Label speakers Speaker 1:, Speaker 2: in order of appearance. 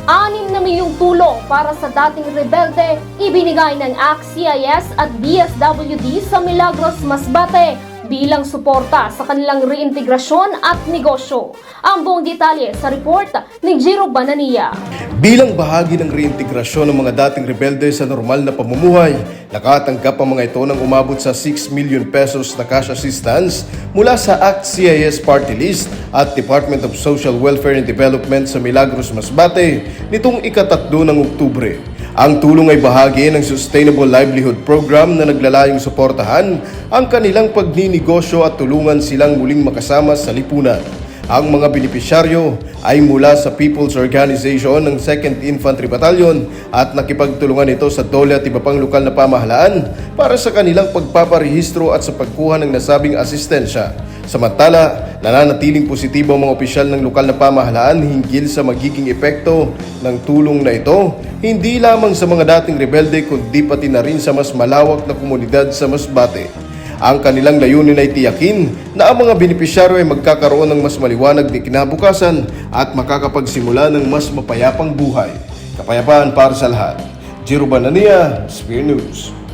Speaker 1: 6 na milyong tulong para sa dating rebelde ibinigay ng ACT-CIS at DSWD sa Milagros, Masbate bilang suporta sa kanilang reintegrasyon at negosyo. Ang buong detalye sa report ni Jiro Banania.
Speaker 2: Bilang bahagi ng reintegrasyon ng mga dating rebelde sa normal na pamumuhay, nakatanggap ang mga ito ng umabot sa 6 million pesos na cash assistance mula sa ACT-CIS Party List at Department of Social Welfare and Development sa Milagros, Masbate nitong ika-3 ng Oktubre. Ang tulong ay bahagi ng Sustainable Livelihood Program na naglalayong suportahan ang kanilang pagninegosyo at tulungan silang muling makasama sa lipunan. Ang mga benepisyaryo ay mula sa People's Organization ng 2nd Infantry Battalion at nakipagtulungan ito sa DOLE at iba pang lokal na pamahalaan para sa kanilang pagpaparehistro at sa pagkuha ng nasabing asistensya. Samantala, nananatiling positibo ang mga opisyal ng lokal na pamahalaan hinggil sa magiging epekto ng tulong na ito, hindi lamang sa mga dating rebelde kundi pati na rin sa mas malawak na komunidad sa Masbate. Ang kanilang layunin ay tiyakin na ang mga benepisyaryo ay magkakaroon ng mas maliwanag na kinabukasan at makakapagsimula ng mas mapayapang buhay. Kapayapaan para sa lahat. Jiro Banania, Sphere News.